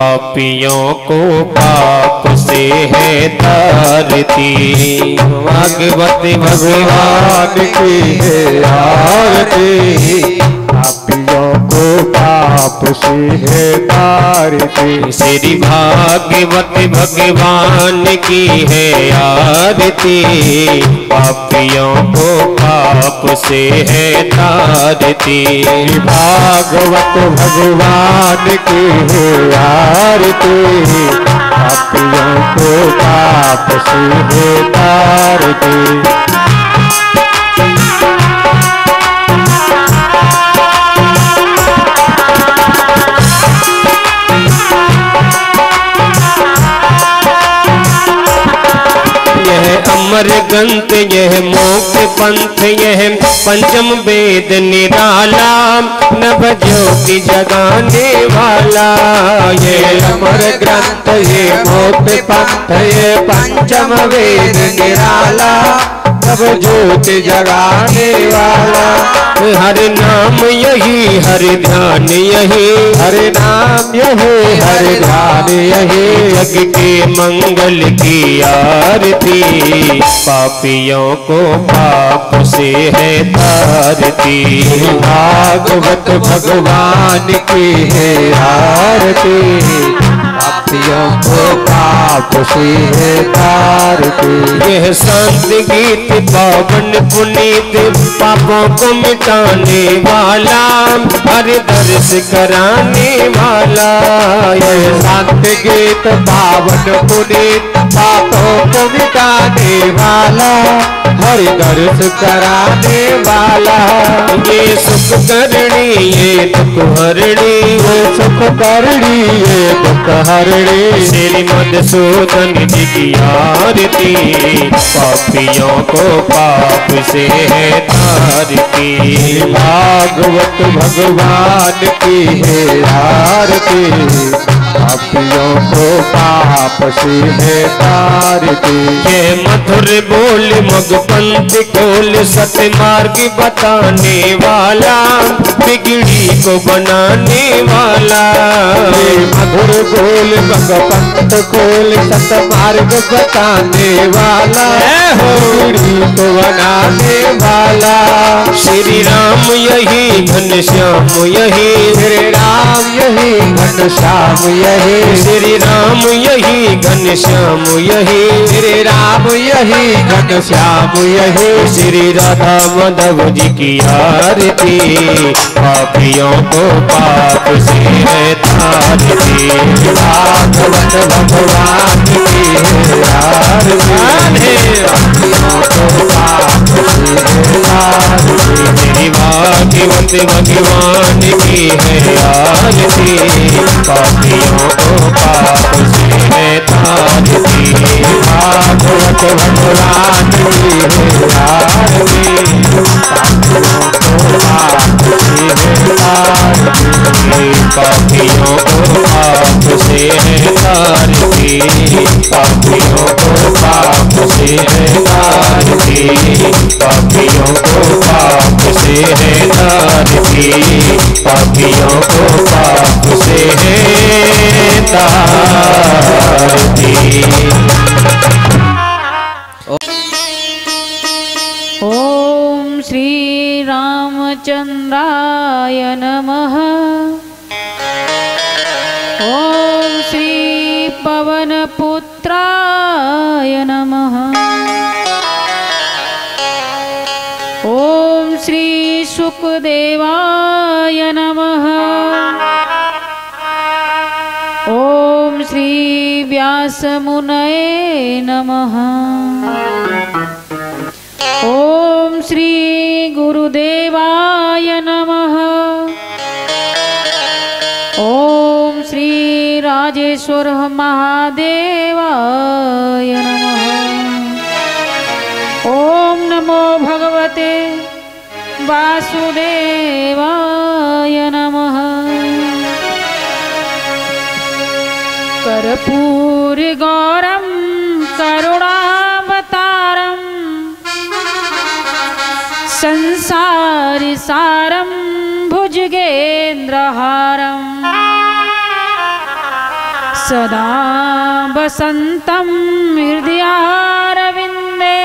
पापियों को पाप से है तारती। भागवत भगवान की है आरती। पापियों को पाप से है तारती। श्री भागवत भगवान की है आरती। पापियों को पाप से है तारती। भागवत भगवान की है आरती। पापियों को पाप से है तारती। अमर ग्रंथ यह मोक्ष पंथ यह पंचम वेद निराला। नभ ज्योति जगाने वाला ये अमर ग्रंथ ये मोक्ष पंथ ये पंचम वेद निराला। नभ ज्योति जगाने वाला। हर नाम यही हर ध्यान यही। हर नाम यही हर ध्यान यही। जग के मंगल की आरती। पापियों को पाप से है तारती। भागवत भगवान की है आरती। पापियों को पाप से है तारती। यह संत गीत पावन पुनीत पापों को मिटाने वाला। हर दर्श कराने वाला। यह संत गीत पावन पुनीत पापों को मिटाने वाला। हर दर्श कराने वाला। ये सुख करणी ये दुख हरणी। ये सुख करणी ये दुख हरणी। श्री मधुसूदन जी की आरती। पापियों को पाप से है तारती। भागवत भगवान की है आरती। पापियों को पाप से है तारती। ये मधुर बोल मगपंथ खोल सतमार्ग बताने वाला। बिगड़ी को बनाने वाला। ये मधुर बोल मगपंथ खोल सतमार्ग बताने वाला। बिगड़ी को बनाने वाला। श्री राम यही घनश्याम यही। श्री राम यही घनश्याम यही। श्री राम यही घनश्याम यही। श्री राम यही घनश्याम यही। श्री राधा माधव जी की आरती। पापियों को पाप से है तारती। भागवत भगवान की है आरती। पापियों को पाप से है तारती। श्री भागवत भगवान की है आरती। पापियों को पाप से है तारती। भागवत भगवान की है आरती। पापियों को पाप से है तारती। पापियों को पाप से है तारती। पापियों को पाप से है तारती। पापियों को पाप से है तारती। ओम श्री रामचंद्राय नमः। ओम श्री पवनपुत्राय नमः। ओम श्री शुकदेवाय नमः। ओम श्री व्यासमुनये नमः। ओम श्री गुरुदेवाय नमः। ओम श्री राजेश्वर महादेवाय नमः। ओम नमो भगवते वासुदेवाय नमः। कर्पूर गौरम करुणावतारम। संसार सारम भुजगेन्द्रहारम। सदा वसन्तं हृदयारविन्दे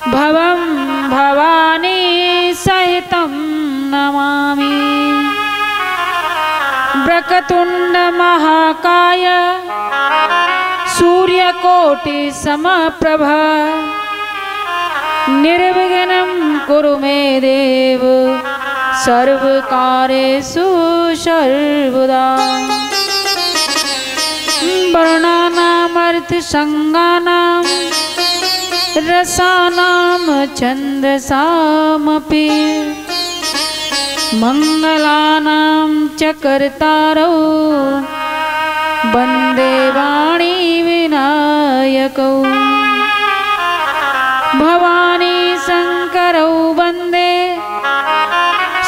भवं भवानी सहितं नमामि। वक्रतुण्ड महाकाय सूर्यकोटि समप्रभ निर्विघ्नं कुरु मे देव सर्वकार्येषु सर्वदा। वर्णानामर्थसंज्ञानां रसानां छन्दसामपि मंगलानां च कर्तारौ वन्दे वाणी विनायकौ। भवानी शंकरौ वन्दे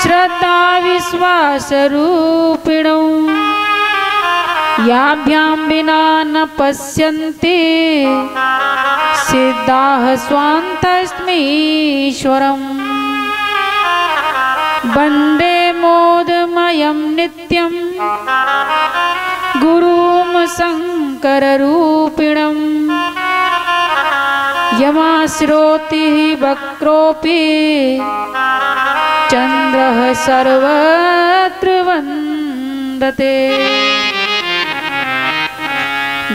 श्रद्धा विश्वासरूपिणौ। याभ्यां विना न पश्यन्ति सिद्धाः स्वान्तस्मीश्वरम्। वन्दे मोदमयं नित्यं गुरुं शङ्कररूपिणम्। यमाश्रोति वक्रोऽपि चन्द्रः सर्वत्र वन्दते।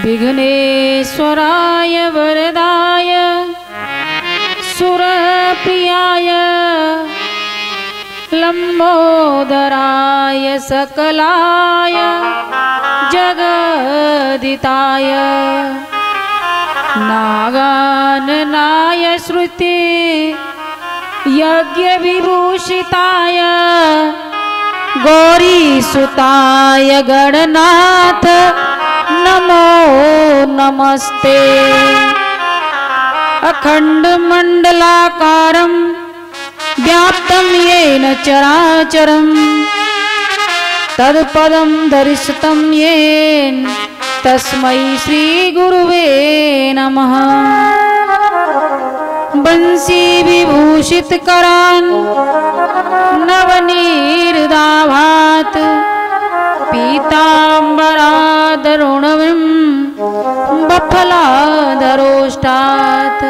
विघ्नेश्वराय वरदाय सुरप्रियाय लंबोदराय सकलाय जगदिताय नागाननाय श्रुति यज्ञ विभूषिताय गौरीसुताय गणनाथ नमो नमस्ते। अखंड मंडलाकारं व्याप्तं येन चराचरं तत्पदं दर्शितं येन तस्मै श्री गुरुवे नमः। बंसी विभूषित करान् नवनीरदाभात् पीताम्बरादरुणविं बफलाधरोष्टात्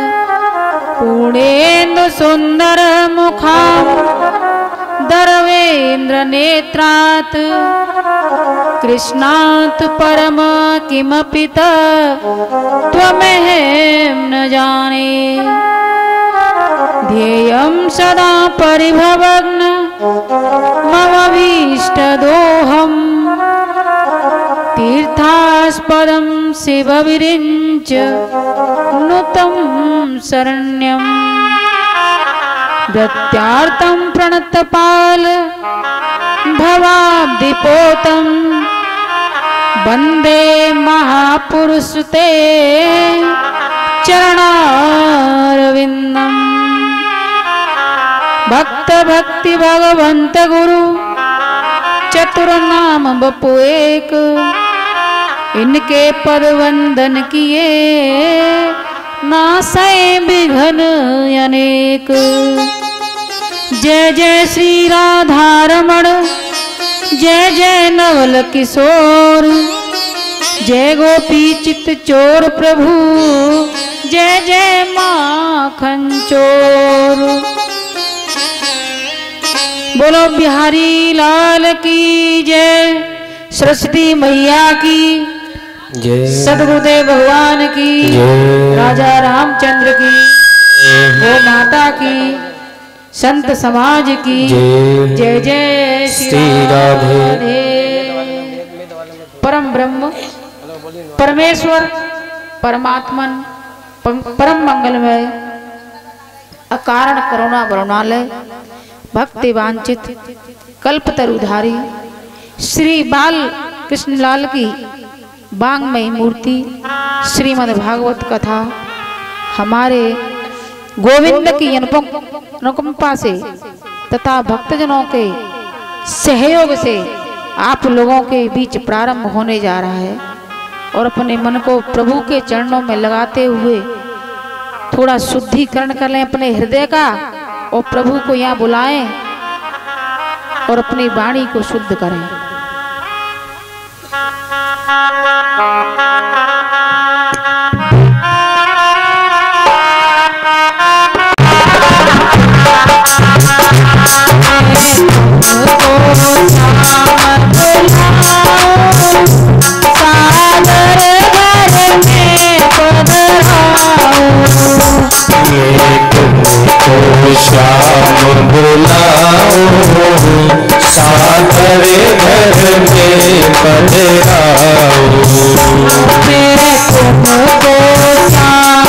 पूर्णेन्दु सुंदर मुखां दर्वेन्द्र नेत्रात् कृष्णात् परम किमपि त्वमेहं न जाने। ध्येयं सदा परिभवग्न मम भीष्टदोहम् तीर्थास्पदं शिवविरिञ्च नुतं शरण्यम्। दत्यार्तं प्रणतपाल भवाब्धिपोतं वन्दे महापुरुषते चरणारविन्दम्। भक्त भक्ति भगवंत गुरु चतुर्नाम बपु एक इनके पद वंदन किए नासै विघ्न अनेक। जय जय श्री राधारमण जय जय नवल किशोर जय गोपी चित चोर प्रभु जय जय माखन चोर। बोलो बिहारी लाल की जय। सरस्वती मैया की जय। सदगुरुदेव भगवान की जय। राजा रामचंद्र की गो माता की संत समाज की जय जय श्री राधे। परम ब्रह्म परमेश्वर परमात्मन परम मंगलमय अकारण करुणा वरुणालय भक्ति वांछित कल्पतरुधारी श्री बाल कृष्णलाल की वांगमयी मूर्ति श्रीमद् भागवत कथा हमारे गोविंद की अनुकंपा से तथा भक्तजनों के सहयोग से आप लोगों के बीच प्रारंभ होने जा रहा है। और अपने मन को प्रभु के चरणों में लगाते हुए थोड़ा शुद्धिकरण कर लें अपने हृदय का और प्रभु को यहाँ बुलाएं और अपनी वाणी को शुद्ध करें। श्याम बुलाओ सादर घर में पधराओ। मैं तुमको श्याम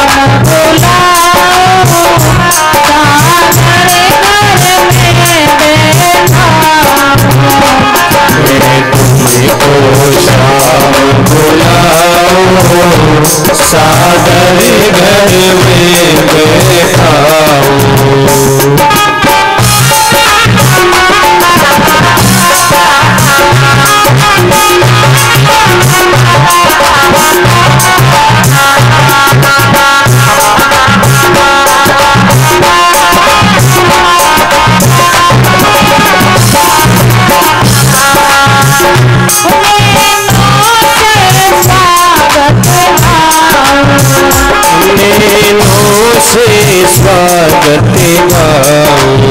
बुलाओ सादर घर में बैठाओ। मैं तुमको श्याम बुलाओ सादर घर में बैठाओ। से स्वागत गाऊं,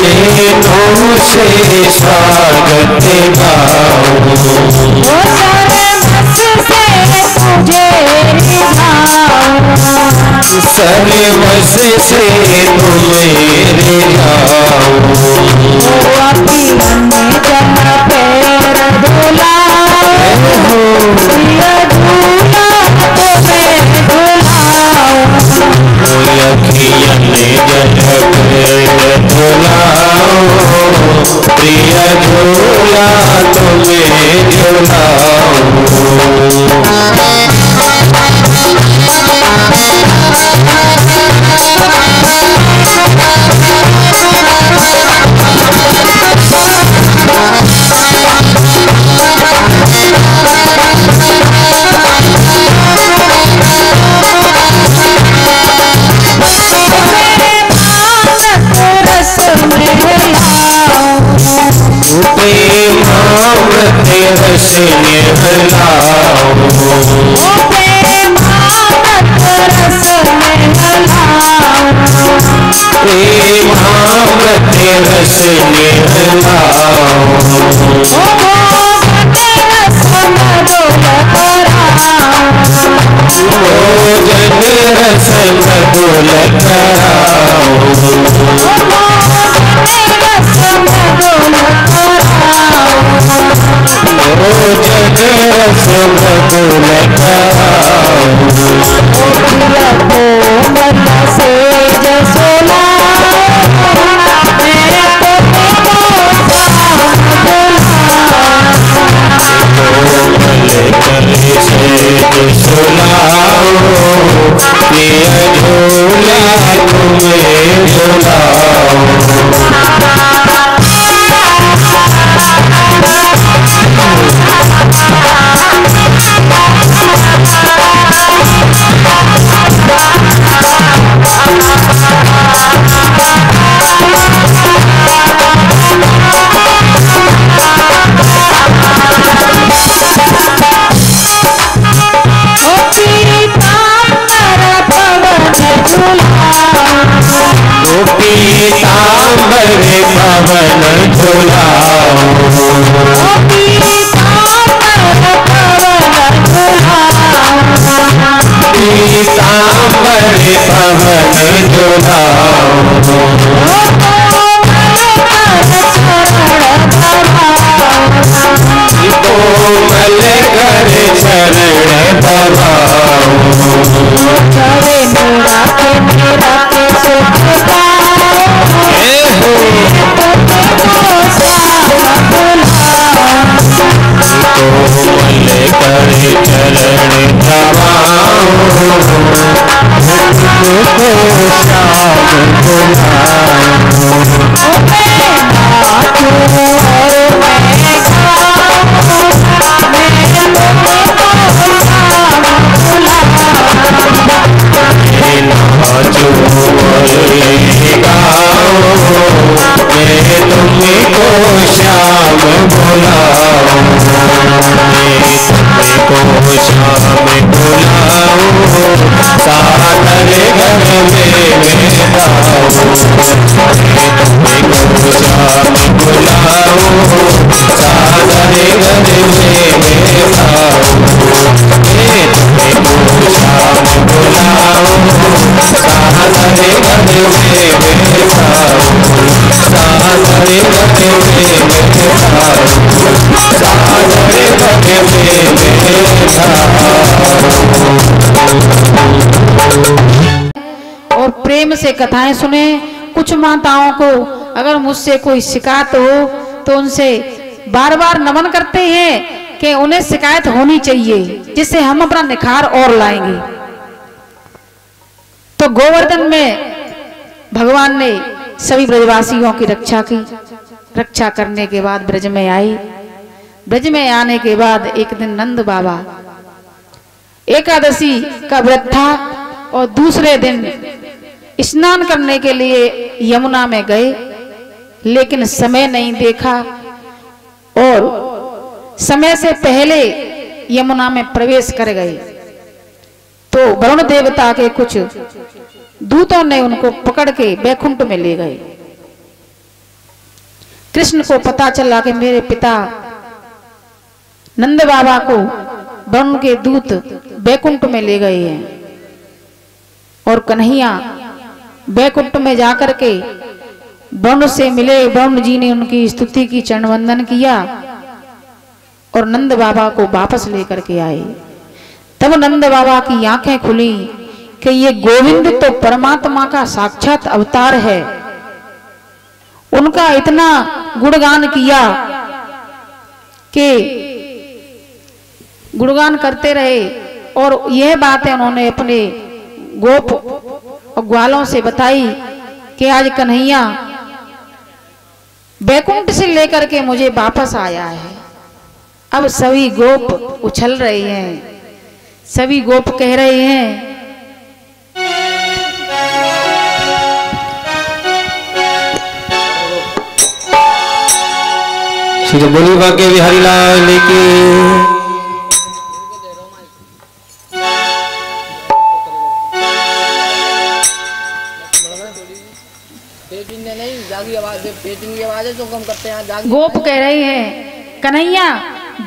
नैनों से स्वागत गाऊं, सर्वस से तुम्हें रिझाऊं। प्रिय झूला तुम्हें झुलाऊं। रस निहलाओ, प्रेमामृत रस निहलाओ। भोजन रस मधुर कराओ, भोजन रस मधुर कराओ। पवन झुलाओ, पीताम्बर पवन झुलाओ। कोमल कर चरण दबाओ, चरण दबाओ, श्याम बुलाओ। बुलाओ, तुमको शाम बुलाओ, सादर घर में बैठाओ, तुमको शाम बुलाओ, सादर घर में बैठाओ, तुमको शाम बुलाओ, सादर घर में बैठाओ, सादर घर में बैठाओ, और प्रेम से कथाएं सुने। कुछ माताओं को अगर मुझसे कोई शिकायत हो तो उनसे बार बार नमन करते हैं कि उन्हें शिकायत होनी चाहिए, जिससे हम अपना निखार और लाएंगे। तो गोवर्धन में भगवान ने सभी ब्रजवासियों की रक्षा की। रक्षा करने के बाद ब्रज में आई। ब्रज में आने के बाद एक दिन नंद बाबा एकादशी का व्रत था और दूसरे दिन स्नान करने के लिए यमुना में गए, लेकिन समय नहीं देखा और समय से पहले यमुना में प्रवेश कर गए। तो वरुण देवता के कुछ दूतों ने उनको पकड़ के बैकुंठ में ले गए। कृष्ण को पता चला कि मेरे पिता नंद बाबा को वरुण के दूत बैकुंठ में ले गए हैं। और कन्हैया बैकुंठ में जाकर के वरुण से मिले। वरुण जी ने उनकी स्तुति की, चरण वंदन किया और नंद बाबा को वापस लेकर के आए। तब नंद बाबा की आंखें खुली कि ये गोविंद तो परमात्मा का साक्षात अवतार है। उनका इतना गुणगान किया कि गुणगान करते रहे और यह बातें उन्होंने अपने गोप और ग्वालों से बताई कि आज कन्हैया बैकुंठ से लेकर के मुझे वापस आया है। अब सभी गोप उछल रहे हैं, सभी गोप कह रहे हैं श्री बोली बाके बिहारी लाल की। गोप कह रहे हैं कन्हैया,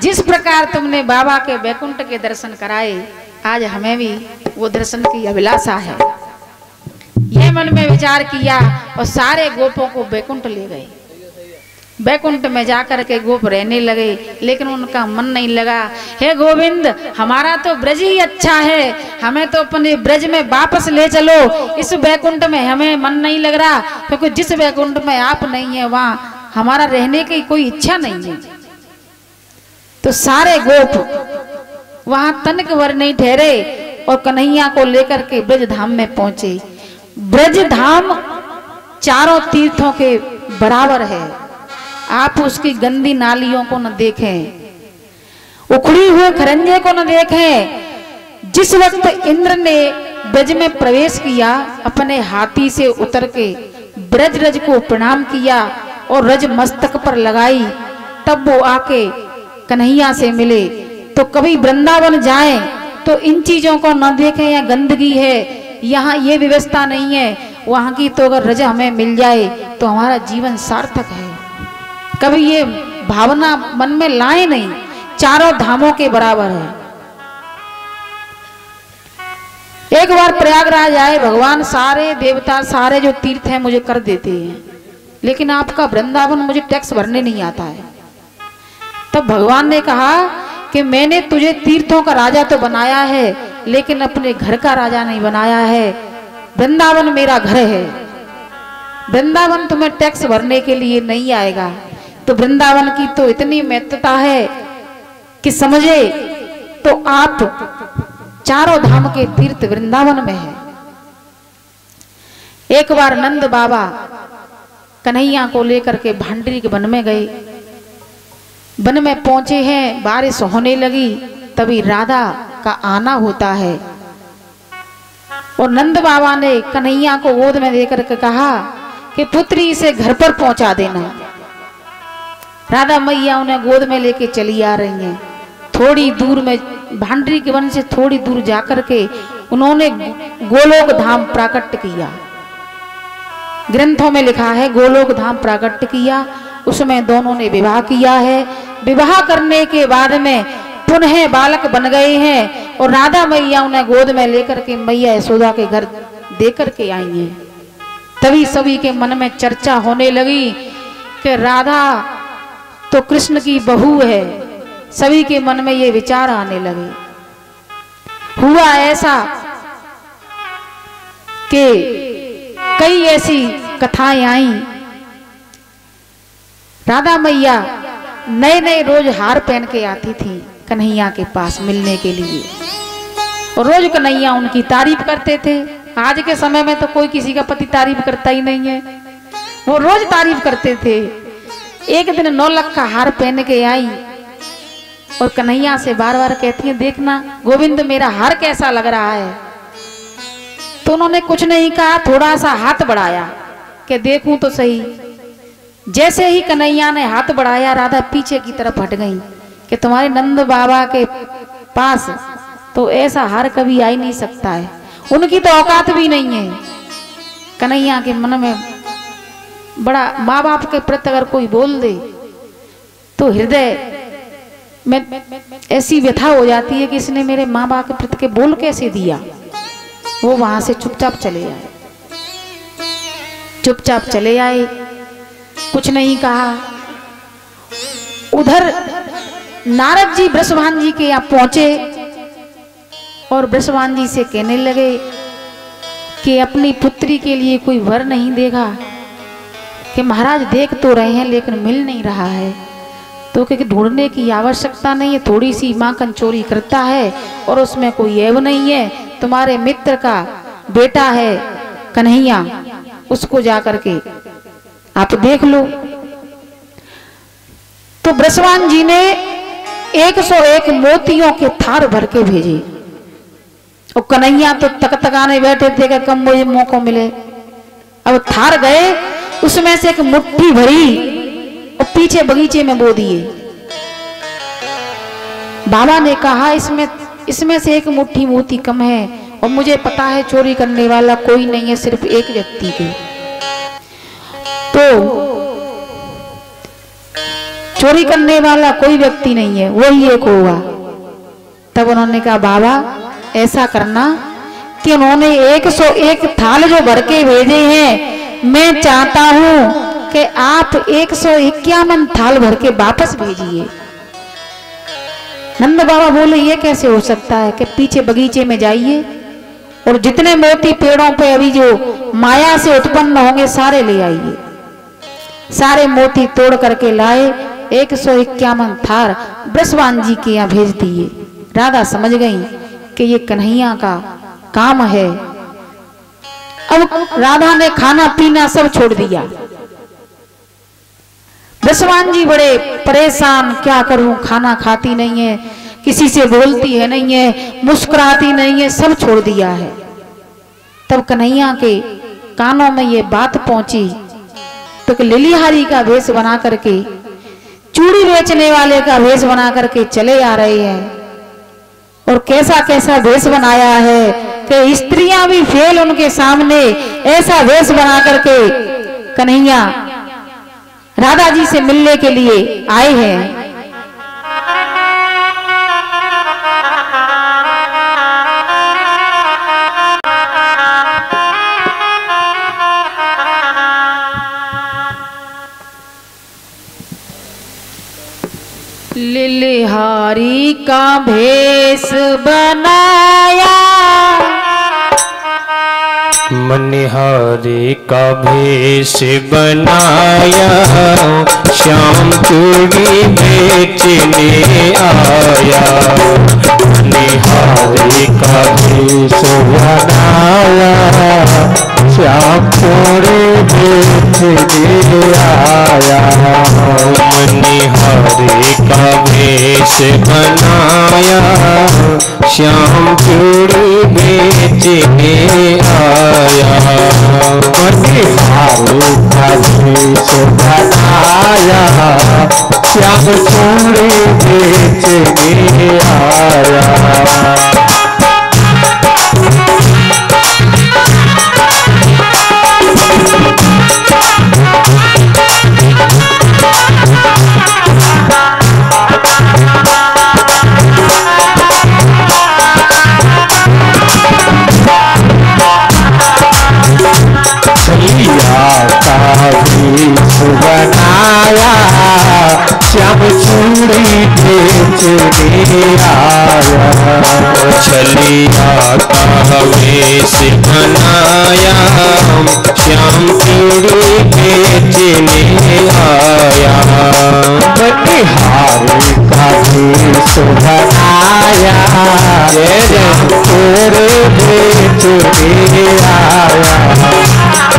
जिस प्रकार तुमने बाबा के बैकुंठ के दर्शन कराए, आज हमें भी वो दर्शन की अभिलाषा है। यह मन में विचार किया और सारे गोपों को बैकुंठ ले गए। बैकुंठ में जाकर के गोप रहने लगे, लेकिन उनका मन नहीं लगा। हे गोविंद, हमारा तो ब्रज ही अच्छा है, हमें तो अपने ब्रज में वापस ले चलो। इस बैकुंठ में हमें मन नहीं लग रहा, क्योंकि जिस बैकुंठ में आप नहीं है वहां हमारा रहने की कोई इच्छा नहीं है। तो सारे गोप वहां तनिक भर नहीं ठहरे और कन्हैया को लेकर के ब्रज धाम में पहुंचे। ब्रज धाम चारों तीर्थों के बराबर है। आप उसकी गंदी नालियों को न देखें, उखड़ी हुए खरंजे को न देखें। जिस वक्त इंद्र ने ब्रज में प्रवेश किया, अपने हाथी से उतर के ब्रज रज को प्रणाम किया और रज मस्तक पर लगाई, तब वो आके कन्हैया से मिले। तो कभी वृंदावन जाएं तो इन चीजों को न देखें, या गंदगी है, यहाँ ये व्यवस्था नहीं है। वहां की तो अगर रज हमें मिल जाए तो हमारा जीवन सार्थक है। कभी ये भावना मन में लाए नहीं, चारों धामों के बराबर है। एक बार प्रयागराज आए भगवान, सारे देवता सारे जो तीर्थ हैं मुझे कर देते हैं, लेकिन आपका वृंदावन मुझे टैक्स भरने नहीं आता है। तब भगवान ने कहा कि मैंने तुझे तीर्थों का राजा तो बनाया है, लेकिन अपने घर का राजा नहीं बनाया है। वृंदावन मेरा घर है, वृंदावन तुम्हें टैक्स भरने के लिए नहीं आएगा। तो वृंदावन की तो इतनी महत्ता है कि समझे तो आप चारों धाम के तीर्थ वृंदावन में है। एक बार नंद बाबा कन्हैया को लेकर के भांडरी के वन में गए। वन में पहुंचे हैं, बारिश होने लगी, तभी राधा का आना होता है। और नंद बाबा ने कन्हैया को गोद में देकर के कहा कि पुत्री इसे घर पर पहुंचा देना। राधा मैया उन्हें गोद में लेके चली आ रही हैं। थोड़ी दूर में भांडरी के वन से थोड़ी दूर जाकर के उन्होंने गोलोक धाम प्राकट्य किया। ग्रंथों में लिखा है गोलोक धाम प्राकट्य किया, उसमें दोनों ने विवाह किया है। विवाह करने के बाद में पुनः बालक बन गए हैं और राधा मैया उन्हें गोद में लेकर के मैया यशोदा के घर दे करके आई हैं। तभी सभी के मन में चर्चा होने लगी कि राधा तो कृष्ण की बहू है। सभी के मन में ये विचार आने लगे। हुआ ऐसा कि कई ऐसी कथाएं आई। राधा मैया नए नए रोज हार पहन के आती थी कन्हैया के पास मिलने के लिए और रोज कन्हैया उनकी तारीफ करते थे। आज के समय में तो कोई किसी का पति तारीफ करता ही नहीं है, वो रोज तारीफ करते थे। एक दिन 9 लाख का हार पहन के आई और कन्हैया से बार बार कहती है देखना गोविंद मेरा हार कैसा लग रहा है। तो उन्होंने कुछ नहीं कहा, थोड़ा सा हाथ बढ़ाया कि देखूं तो सही। जैसे ही कन्हैया ने हाथ बढ़ाया राधा पीछे की तरफ हट गई कि तुम्हारे नंद बाबा के पास तो ऐसा हार कभी आ ही नहीं सकता है, उनकी तो औकात भी नहीं है। कन्हैया के मन में बड़ा माँ बाप के प्रति अगर कोई बोल दे तो हृदय में ऐसी व्यथा हो जाती है कि इसने मेरे माँ बाप के प्रति के बोल कैसे दिया। वो वहां से चुपचाप चले आए, चुपचाप चले आए, कुछ नहीं कहा। उधर नारद जी वृषभान जी के यहाँ पहुंचे और वृषभान जी से कहने लगे कि अपनी पुत्री के लिए कोई वर नहीं देगा कि महाराज देख तो रहे हैं लेकिन मिल नहीं रहा है। तो क्योंकि ढूंढने की आवश्यकता नहीं है, थोड़ी सी माखन चोरी करता है और उसमें कोई ऐब नहीं है। तुम्हारे मित्र का बेटा है कन्हैया, उसको जाकर के आप देख लो। तो वृषभान जी ने 101 मोतियों के थार भर के भेजे और कन्हैया तो तकतकाने बैठे थे कि कब मुझे मौका मिले। अब थार गए, उसमें से एक मुट्ठी भरी और पीछे बगीचे में बो दिए। बाबा ने कहा इसमें से एक मुट्ठी मोती कम है और मुझे पता है चोरी करने वाला कोई नहीं है, सिर्फ एक व्यक्ति के। तो चोरी करने वाला कोई व्यक्ति नहीं है, वही एक होगा। तब उन्होंने कहा बाबा ऐसा करना कि उन्होंने 101 थाल जो भर के भेजे हैं, मैं चाहता हूं कि आप 151 थाल भर के वापस भेजिए। नंद बाबा बोले ये कैसे हो सकता है कि पीछे बगीचे में जाइए और जितने मोती पेड़ों पे अभी जो माया से उत्पन्न होंगे सारे ले आइए। सारे मोती तोड़ करके लाए, 151 थार वृषभान जी के यहाँ भेज दिए। राधा समझ गई कि ये कन्हैया का काम है। अब राधा ने खाना पीना सब छोड़ दिया। वृषभान जी बड़े परेशान, क्या करूं, खाना खाती नहीं है, किसी से बोलती है नहीं है, मुस्कुराती नहीं है, सब छोड़ दिया है। तब कन्हैया के कानों में ये बात पहुंची तो लिलीहारी का वेश बना करके, चूड़ी बेचने वाले का वेश बना करके चले आ रहे हैं। और कैसा कैसा वेश बनाया है कि स्त्रियां भी फेल उनके सामने, ऐसा वेश बना करके कन्हैया राधा जी से मिलने के लिए आए हैं। लिलिहारी का भेष बनाया, मनिहारी का भेष बनाया, श्याम चूड़ी बेचने आया। मनिहारी का भेष बनाया, श्याम चूड़ी बेचने आया। मनिहारी का वेश बनाया श्याम चूड़ी बेचने आया। मनिहारी का वेश बनाया श्याम चूड़ी बेचने आया। बनाया श्याम चूड़ी बेचने आया। छलिया का वेश बनाया श्याम चूड़ी बेचने आया। बनिहारी का वेश बनाया श्याम चूड़ी बेचने आया।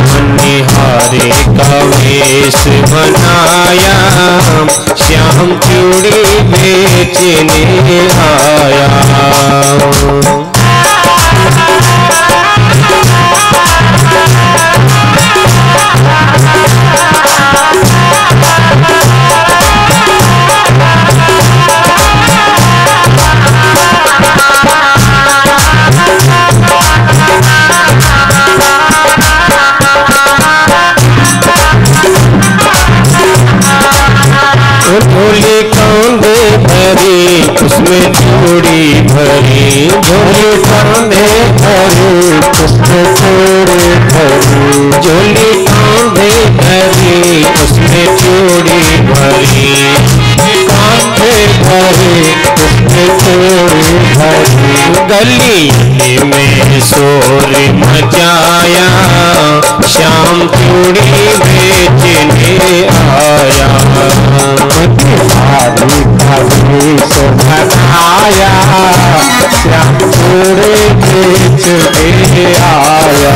मनिहारी का वेश बनाया श्याम चूड़ी बेचने आया। झोली कांधे भरी उसमें चूड़ी भरी। झोली कांधे भरी उसमें चूड़ी भरी। झोली कांधे भरी उसमें चूड़ी भरी। कांधे भरी उसमें चूड़ी भरी। गली में शोर मचाया श्याम चूड़ी बेचने आया। मनिहारी का वेश बनाया श्याम चूड़ी बेचने आया।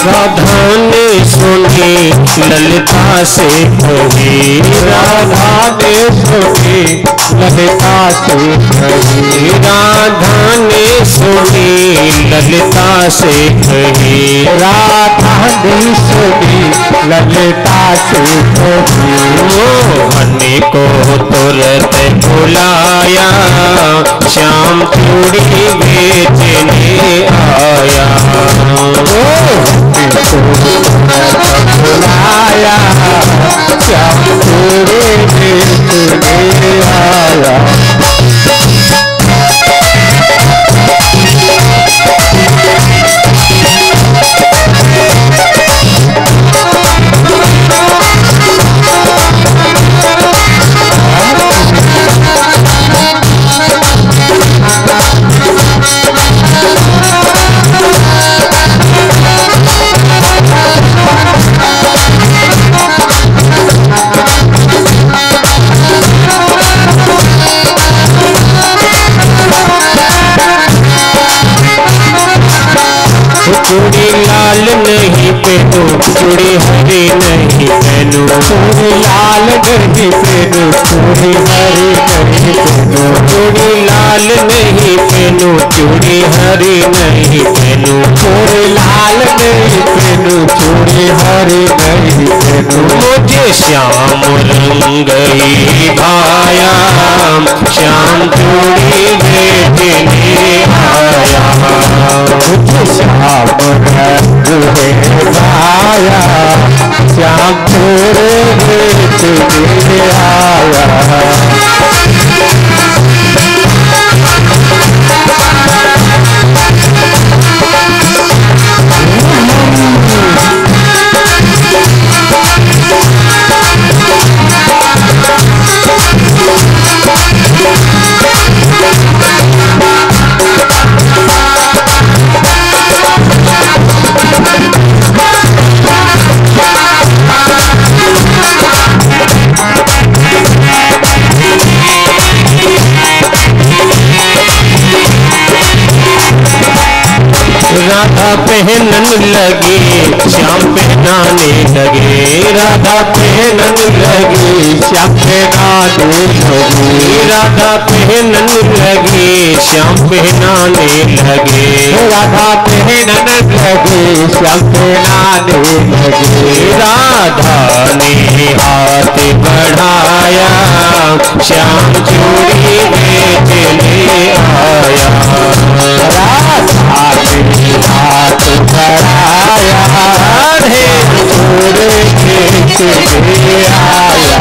राधा ने सुनी ललिता से कही। राधा ने सुनी ललिता से कही। राधा ने सुनी ललिता से कही। राधा ने सुनी ललिता से कही। मोहन को तुरंत बुलाया श्याम चूड़ी बेचने आया। बुलाया श्याम चूड़ी बेचने आया। चूड़ी लाल नहीं पहनो चूड़ी हरी नहीं पहनो। चूड़ी लाल नहीं पहनो चूड़ी हरी नहीं पहनो। चूड़ी लाल नहीं पहनो चूड़ी हरी नहीं पहनो। चूड़ी लाल नहीं पहनो चूड़ी हरी नहीं पहनो। मुझे श्याम रंग ही भाया श्याम चूड़ी बेचने आया। मुझे श्याम रंग है भाया श्याम चूड़ी बेचने आया। लगी श्याम पहनाने लगे, राधा पहनन लगी श्याम पहनाने लगी, राधा पहनन लगी श्याम पहनाने लगे, राधा पहनन लगी श्याम पहनाने लगे। राधा ने हाथ बढ़ाया श्याम चूड़ी बेचने आया, राधा ने हाथ बढ़ाया रे चूड़ी बेचने आया।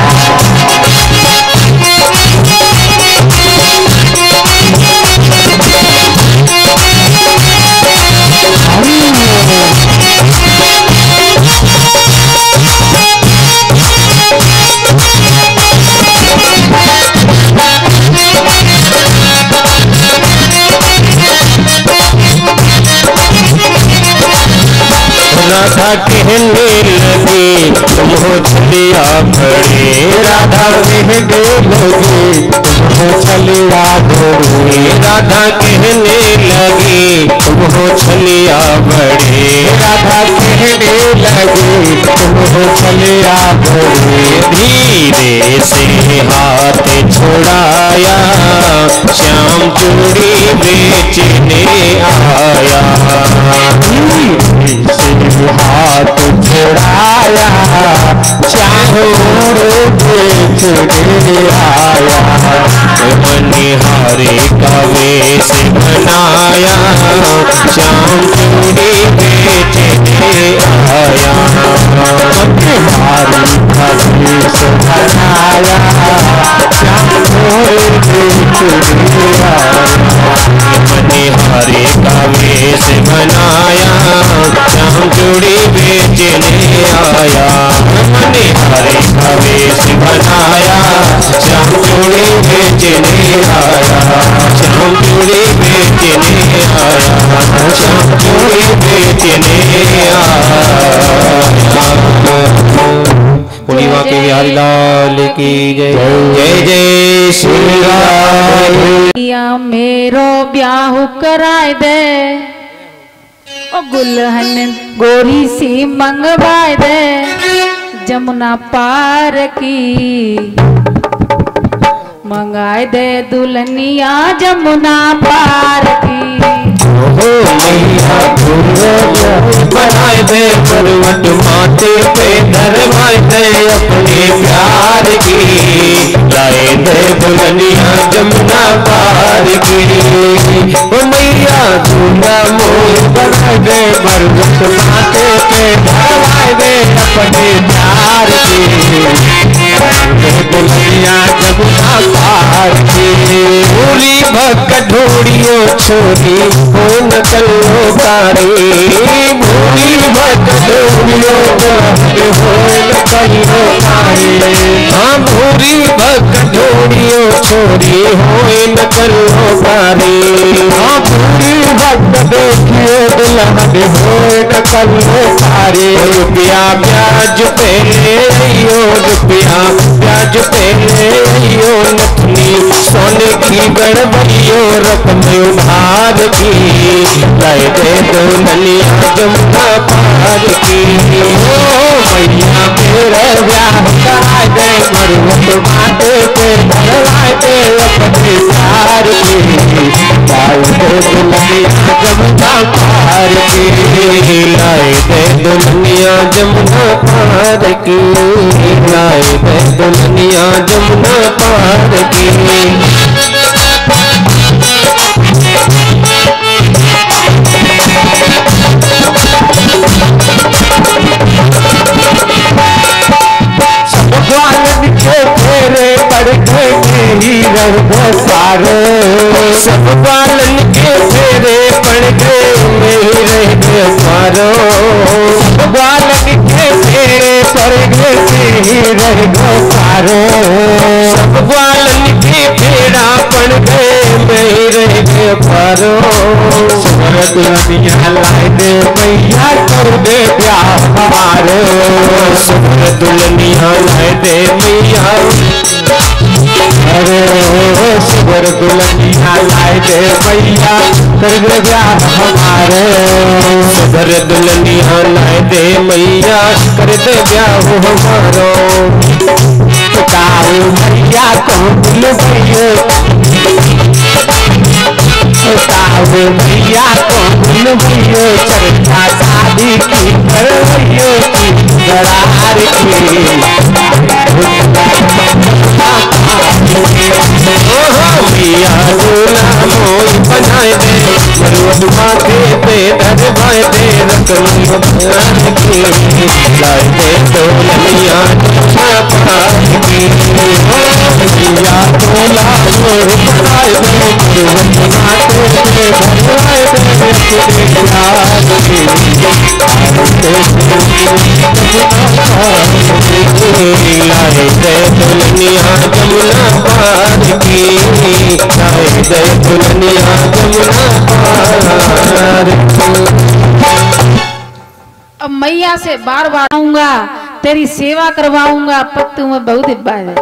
राधा कहने लगी तुम हो छलिया भरे, राधा कहने लगी तुम हो छलिया भरे, राधा कहने लगी तुम हो छलिया भरे, राधा कहने लगी तुम हो छलिया भरे। धीरे से हाथ छुड़ाया श्याम चूड़ी बेचने आया, हाथ छुड़ाया श्याम बेचने आया, मनिहारे का वेश बनाया श्याम चूड़ी बेचने आया, मनिहारे का वेश बनाया श्याम बेचने आया, मनिहारे का वेश बनाया श्याम चूड़ी बेचने आया, मनिहारे का वेश बनाया श्याम चूड़ी बेचने आया, श्याम चूड़ी बेचने आया, श्याम चूड़ी बेचने आया। पूर्णिमा के बिहारी लाल की जय। जय जय श्री राम। मेरो ब्याह कराए दे ओ गुलहन गोरी सी मंगवाए दे, जमुना पार की मंगाए दे दुल्हनिया जमुना पार की। हो मैया बनाए दे करवट माथे पे धरवाए दे अपने प्यार की, लाए दे दुल्हनिया जमुना पार की। ओ मैया दूल्हा मोर बनाए दे करवट माथे पे धरवाए दे अपने प्यार की, दुल्हनिया जमुना पार की। पूरी भक्त ढोड़ियो छोरी हो न कलो तारे, पूरी भक्त ढोड़ियो हो न कलो तारे, हाँ पूरी भक्त ढोड़ियो छोरी हो न कलो तारे, हाँ पूरी भक्त देखियो दुल्हन हो न कलो तारे। रुपया ब्याज पे लियो, रुपया ब्याज पे लियो, नथनी सोने की गड़बड़ियो रकम उधार की, लाए दे दुल्हनिया जमुना पार की। ओ मैया मेरा ब्याह कराए दे मरवत माथे पे धरवाए दे अपने प्यार की, लाए दे दुल्हनिया जमुना पार की, लाए दे दुल्हनिया जमुना पार की, लाए दे दुल्हनिया जमुना पार की। सारे सब बालन के फेरे पड़ गए मेरे मारो, सब बालन के फेरे पड़ गए मेरे सारो, सब बालन के फेरा पड़ गए मेरे मारो। दुल्हनिया लाए दे मैया कर दे प्यार हमारो, दुल्हनिया लाए दे मैया, अरे सुबर दुल्हनिया दुल्हनिया लाए दे मैया कर दे ब्याह हमारे सुधर दुल्हनिया लाए दे मैया कर दे ब्याह हमारो ताऊ मैया को दिल भैया ताऊ मैया को दिल भैया चर्चा शादी की करवैयो की दरार की मैया दूल्हा मोर बनाए दे मरुद माथे पे दरबाए दे रकम भगवान की लाए दे दुल्हनिया की मैया दूल्हा मोर बनाए दे मरुद माथे पे दरबाए दे रकम भगवान की लाए दे दुल्हनिया जमुना पार की लाए दे दुल्हनिया जमुना पार। अब मैया से बार बार आऊंगा, तेरी सेवा करवाऊंगा, पर तुम्हें बहुत डिब्बा है।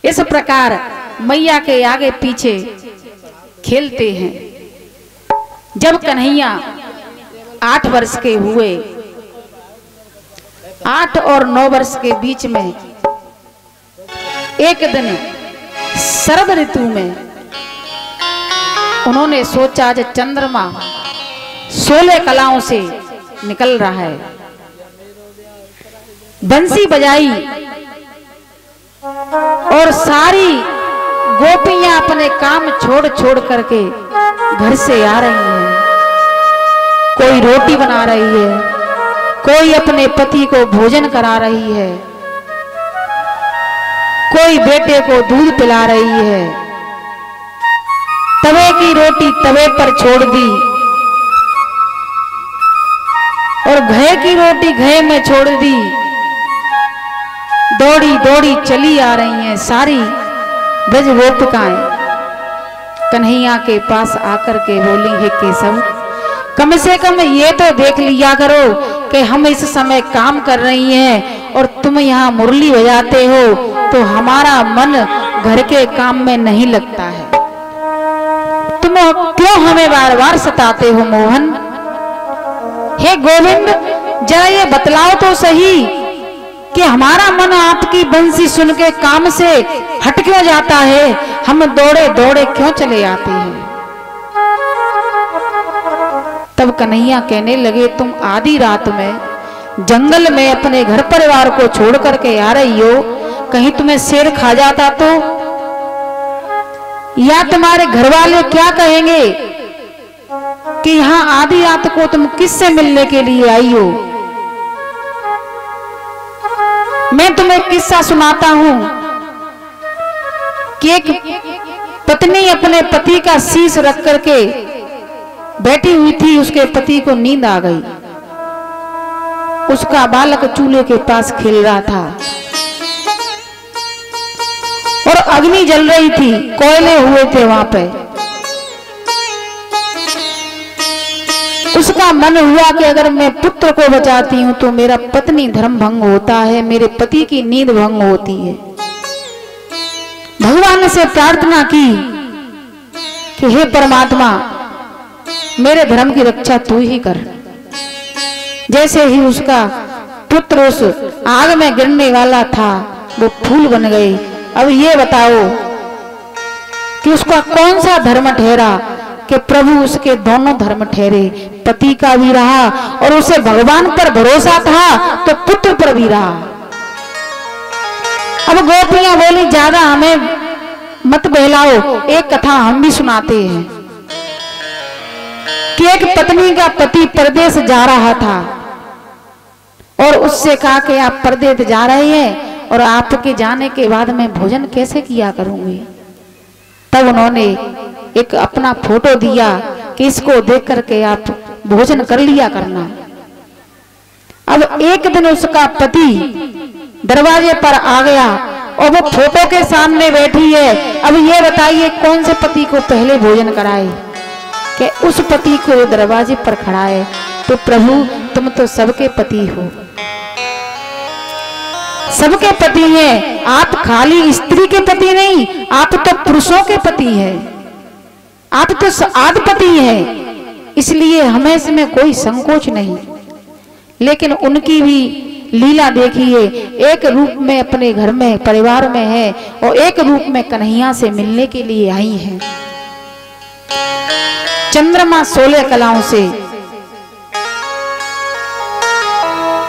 इस प्रकार मैया के आगे पीछे खेलते हैं। जब कन्हैया 8 वर्ष के हुए, 8 और 9 वर्ष के बीच में एक दिन शरद ऋतु में उन्होंने सोचा आज चंद्रमा 16 कलाओं से निकल रहा है। बंसी बजाई और सारी गोपियां अपने काम छोड़ छोड़ करके घर से आ रही हैं। कोई रोटी बना रही है, कोई अपने पति को भोजन करा रही है, कोई बेटे को दूध पिला रही है। तवे की रोटी तवे पर छोड़ दी और घे की रोटी घे में छोड़ दी। दौड़ी दौड़ी चली आ रही हैं सारी ब्रज गोपिकाएं। कन्हैया के पास आकर के बोली, हे केशव, कम से कम ये तो देख लिया करो कि हम इस समय काम कर रही हैं और तुम यहाँ मुरली बजाते हो तो हमारा मन घर के काम में नहीं लगता है। तुम क्यों हमें बार बार सताते हो मोहन? हे गोविंद, जरा ये बतलाओ तो सही कि हमारा मन आपकी बंसी सुन के काम से हट क्यों जाता है? हम दौड़े दौड़े क्यों चले आते हैं? तब कन्हैया कहने लगे, तुम आधी रात में जंगल में अपने घर परिवार को छोड़ करके आ रही हो, कहीं तुम्हें शेर खा जाता तो? या तुम्हारे घर वाले क्या कहेंगे कि यहाँ आधी रात को तुम किससे मिलने के लिए आई हो? मैं तुम्हें किस्सा सुनाता हूं कि एक पत्नी अपने पति का शीश रख करके बैठी हुई थी। उसके पति को नींद आ गई। उसका बालक चूल्हे के पास खेल रहा था और अग्नि जल रही थी, कोयले हुए थे वहां पे। उसका मन हुआ कि अगर मैं पुत्र को बचाती हूं तो मेरा पत्नी धर्म भंग होता है, मेरे पति की नींद भंग होती है। भगवान से प्रार्थना की कि हे परमात्मा, मेरे धर्म की रक्षा तू ही कर। जैसे ही उसका पुत्र उस आग में गिरने वाला था, वो फूल बन गए। अब ये बताओ कि उसका कौन सा धर्म ठहरा कि प्रभु उसके दोनों धर्म ठहरे, पति का भी रहा और उसे भगवान पर भरोसा था तो पुत्र पर भी रहा। अब गोपियां बोली, ज्यादा हमें मत बहलाओ, एक कथा हम भी सुनाते हैं कि एक पत्नी का पति परदेश जा रहा था और उससे कहा कि आप परदेश जा रहे हैं और आपके जाने के बाद मैं भोजन कैसे किया करूंगी। तब उन्होंने एक अपना फोटो दिया कि इसको देख करके आप भोजन कर लिया करना। अब एक दिन उसका पति दरवाजे पर आ गया और वो फोटो के सामने बैठी है। अब ये बताइए कौन से पति को पहले भोजन कराए? कि उस पति को दरवाजे पर खड़ा है। तो प्रभु तुम तो सबके पति हो, सबके पति हैं, आप खाली स्त्री के पति नहीं, आप तो पुरुषों के पति हैं। आप तो आदिपति हैं, इसलिए हमें इसमें कोई संकोच नहीं। लेकिन उनकी भी लीला देखिए, एक रूप में अपने घर में परिवार में है और एक रूप में कन्हैया से मिलने के लिए आई हैं। चंद्रमा 16 कलाओं से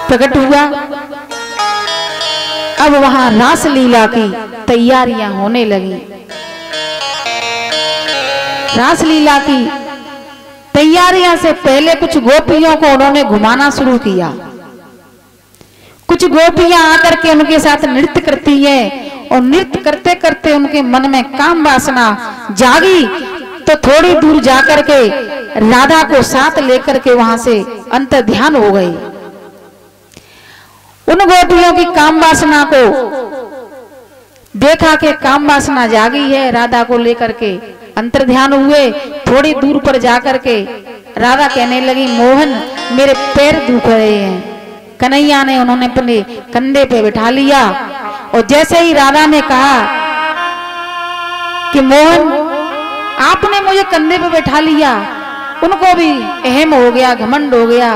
प्रकट हुआ। अब वहां रास लीला की तैयारियां होने लगी। रास लीला की तैयारियां से पहले कुछ गोपियों को उन्होंने घुमाना शुरू किया। कुछ गोपियां आकर के उनके साथ नृत्य करती हैं और नृत्य करते करते उनके मन में काम वासना जागी, तो थोड़ी दूर जाकर के राधा को साथ लेकर के वहां से अंतर ध्यान हो गई। उन गोपियों की काम वासना को देखा कि काम वासना जागी है, राधा को लेकर के अंतर ध्यान हुए। थोड़ी दूर पर जाकर के राधा कहने लगी, मोहन मेरे पैर दुख रहे हैं। कन्हैया ने उन्होंने अपने कंधे पे बिठा लिया और जैसे ही राधा ने कहा कि मोहन आपने मुझे कंधे पे बैठा लिया, उनको भी अहम हो गया, घमंड हो गया।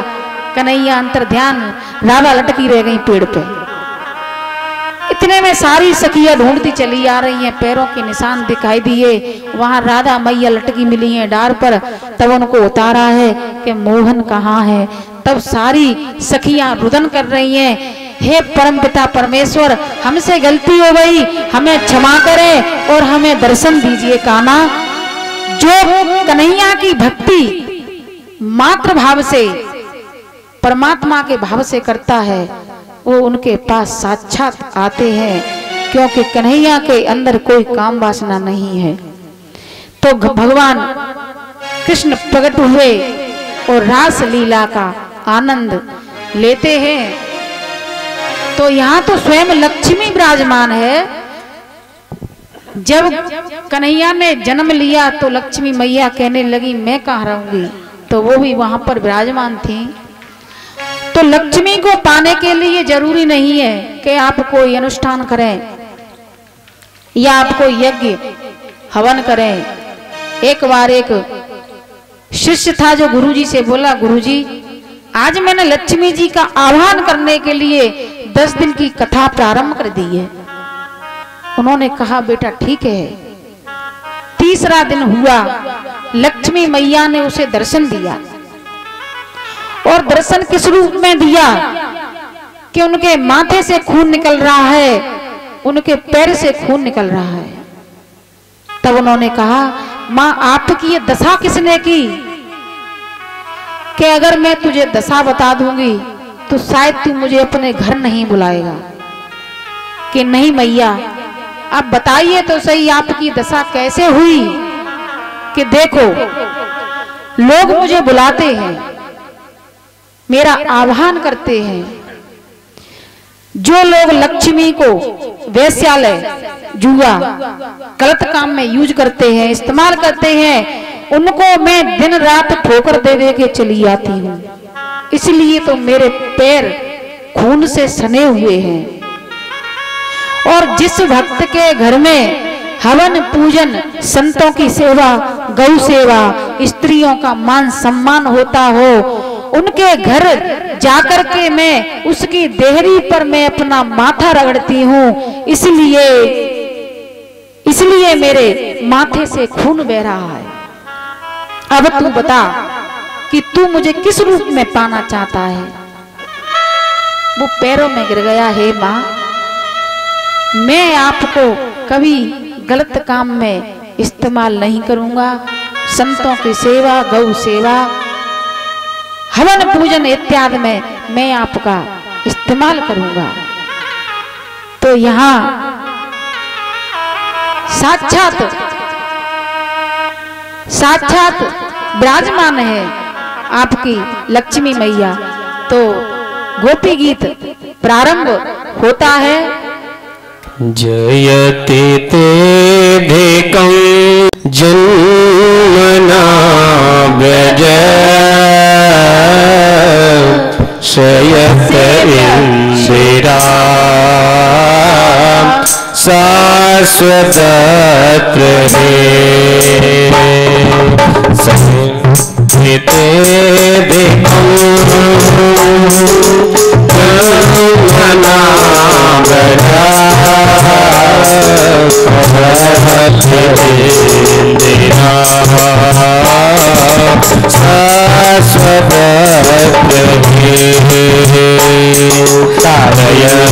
कन्हैया अंतर ध्यान, राधा लटकी रह गई पेड़ पे। इतने में सारी सखियां ढूंढती चली आ रही हैं, पैरों के निशान दिखाई दिए। वहां राधा मैया लटकी मिली हैं डार पर। तब उनको उतारा है कि मोहन कहाँ है। तब सारी सखियां रुदन कर रही हैं, हे परमपिता परमेश्वर, हमसे गलती हो गई, हमें क्षमा करें और हमें दर्शन दीजिए कान्हा। जो कन्हैया की भक्ति मातृभाव से, परमात्मा के भाव से करता है, वो उनके पास साक्षात आते हैं, क्योंकि कन्हैया के अंदर कोई काम वासना नहीं है। तो भगवान कृष्ण प्रकट हुए और रास लीला का आनंद लेते हैं। तो यहाँ तो स्वयं लक्ष्मी विराजमान है। जब कन्हैया ने जन्म लिया तो लक्ष्मी मैया कहने लगी मैं कहाँ रहूंगी, तो वो भी वहां पर विराजमान थी। तो लक्ष्मी को पाने के लिए जरूरी नहीं है कि आप कोई अनुष्ठान करें या आप कोई यज्ञ हवन करें। एक बार एक शिष्य था जो गुरुजी से बोला, गुरुजी आज मैंने लक्ष्मी जी का आह्वान करने के लिए 10 दिन की कथा प्रारंभ कर दी है। उन्होंने कहा बेटा ठीक है। तीसरा दिन हुआ, लक्ष्मी मैया ने उसे दर्शन दिया। और दर्शन किस रूप में दिया कि उनके माथे से खून निकल रहा है, उनके पैर से खून निकल रहा है। तब उन्होंने कहा, मां आपकी ये दशा किसने की कि अगर मैं तुझे दशा बता दूंगी तो शायद तू मुझे अपने घर नहीं बुलाएगा। कि नहीं मैया, आप बताइए तो सही आपकी दशा कैसे हुई कि देखो लोग मुझे बुलाते हैं, मेरा आह्वान करते हैं। जो लोग लक्ष्मी को वेश्यालय, जुआ, गलत काम में यूज करते हैं, इस्तेमाल करते हैं, उनको मैं दिन रात ठोकर दे दे के चली आती हूँ। इसलिए तो मेरे पैर खून से सने हुए हैं। और जिस भक्त के घर में हवन पूजन, संतों की सेवा, गौ सेवा, स्त्रियों का मान सम्मान होता हो, उनके घर जाकर के मैं उसकी देहरी पर मैं अपना माथा रगड़ती हूँ। इसलिए मेरे माथे से खून बह रहा है। अब तू बता कि तू मुझे किस रूप में पाना चाहता है। वो पैरों में गिर गया, हे माँ, मैं आपको कभी गलत काम में इस्तेमाल नहीं करूंगा। संतों की सेवा, गौ सेवा, हवन पूजन इत्यादि में मैं आपका इस्तेमाल करूंगा। तो यहाँ साक्षात विराजमान है आपकी लक्ष्मी मैया। तो गोपी गीत प्रारंभ होता है। जयति ते धेकं जन्मना व्रज शयत इंदिरा सारंगी शाश्वत संहिते देखूं शाश्वत तारयति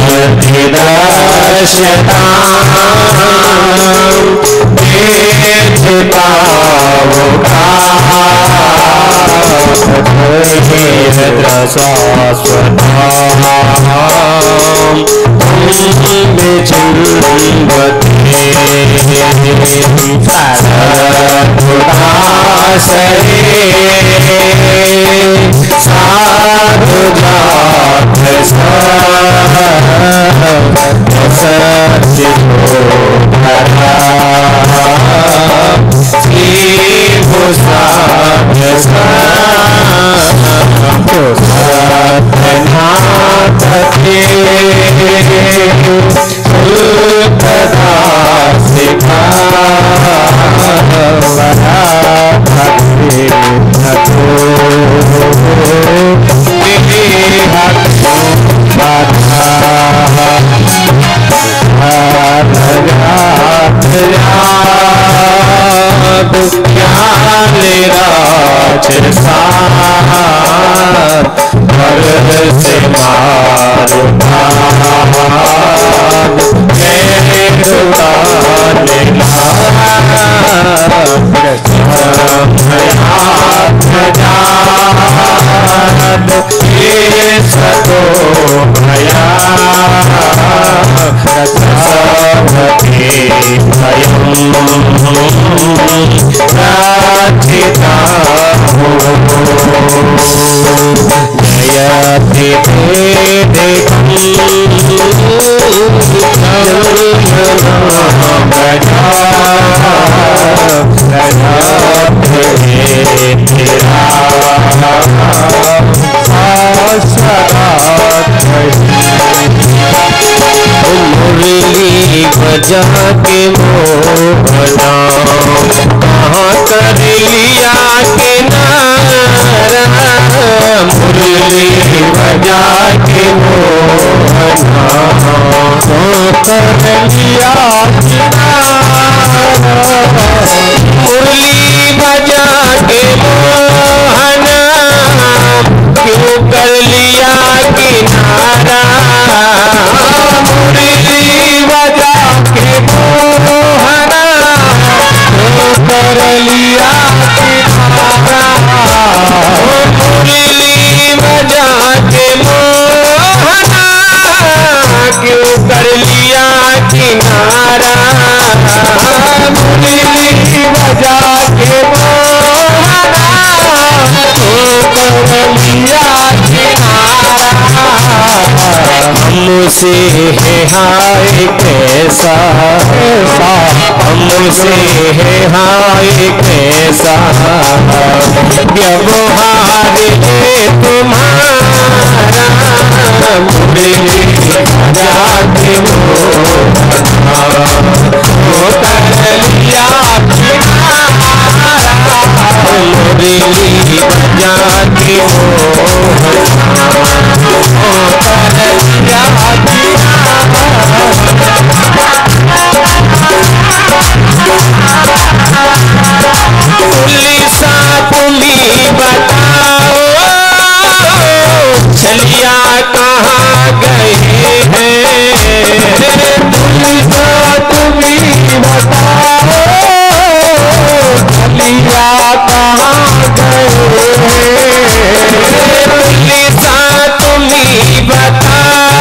जाके मोहना कहाँ कर लिया किनारा मुरली बजा के मोहना कहाँ कर लिया किनारा मुरली बजा के मोहना क्यों कर लिया किनारा मुरली बजा के मोहना कर लिया किनारा मुरली बजा के मोहना क्यों कर लिया किनारा मुरली बजा के मोहना कर लिया किनारा हमसे है हाय कैसा हमसे है हाय कैसा व्यवहार है तुम्हारा मुरली बजा के मोहना कर लिया किनारा मुरली बजा के पुलिसा तुम्ही बताओ छलिया कहाँ गए हैं पुलिसा तुम्ही बताओ छलिया कहाँ गए हैं पुलिसा तुम्ही बताओ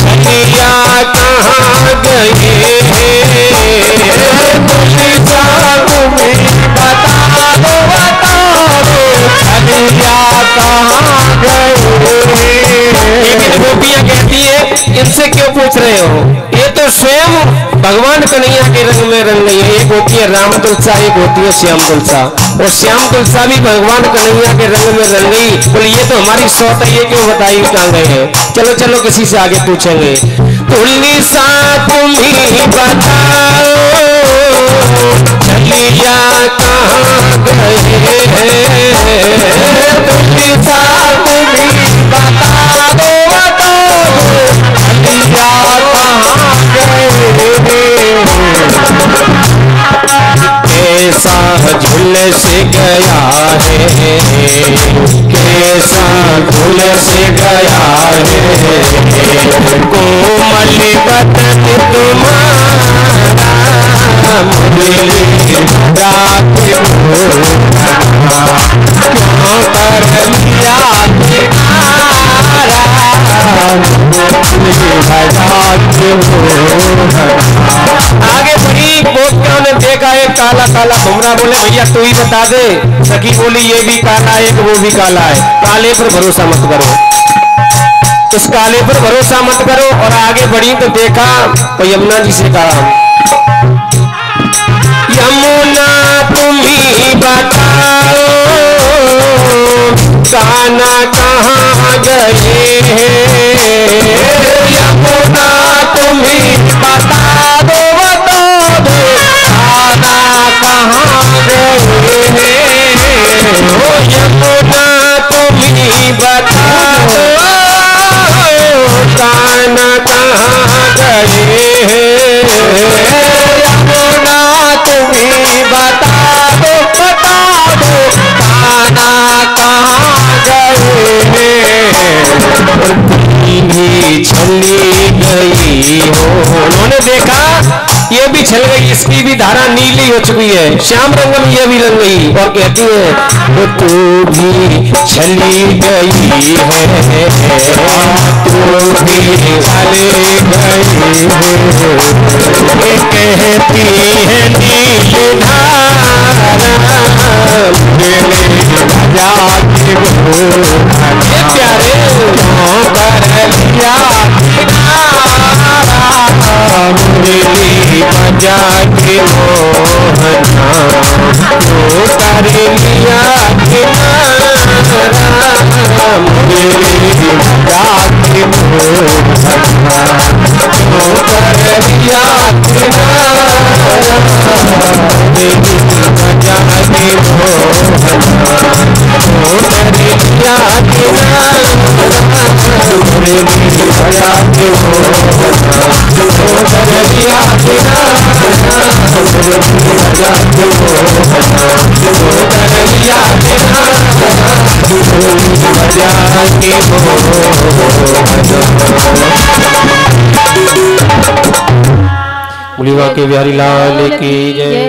छलिया कहाँ गए पुलिसा तुम्ही बताओ छलिया कहाँ गए। गोपियाँ कहती है इनसे क्यों पूछ रहे हो, ये तो स्वयं भगवान कन्हैया के रंग में रंग नहीं है। एक होती है राम तुलसा, एक होती है श्याम तुलसा, और श्याम तुलसा भी भगवान कन्हैया के रंग में रंग गई। बोले ये तो हमारी सौत है, ये क्यों बताइए कहाँ गए हैं। चलो चलो किसी से आगे पूछेंगे। तुलसा तुम्ही बताओ चलिया कहाँ गए हैं। तुलसा तुम्ही बता दो चलिया कहाँ गए। कैसा झुलस गया है, कैसा झुलस गया है, कोमल बदन तुम्हारा मुरली रात क्यों कर लिया आगे बढ़ी गोपियों ने देखा एक काला काला घुमरा, बोले भैया तू ही बता दे। सखी बोली ये भी काला है वो भी काला है, काले पर भरोसा मत करो, उस काले पर भरोसा मत करो। और आगे बढ़ी तो देखा तो यमुना जी से कहा यमुना तुम्ही बताओ कान्हा कहाँ गए हैं। यमुना तुम्ही बता दो कान्हा कहाँ गए हैं। ओ यमुना तुम्ही बता दो कान्हा कहाँ गए हैं। यमुना तुम्ही बता दो कान्हा कहाँ गए हैं। भी चली गई हो, उन्होंने देखा ये भी चल गई, इसकी भी धारा नीली हो चुकी है, श्याम रंग में ये भी रंग गई। और कहती है तो तू भी चली गई है, तू भी चली गई है, कहती है नील धारा जाके प्यारे कर लिया मुरली बजा के मोहना तो कर लिया मुरली बजा के मोहना तो कर लिया बजा के मुलीवा के बिहारी लाल की जय।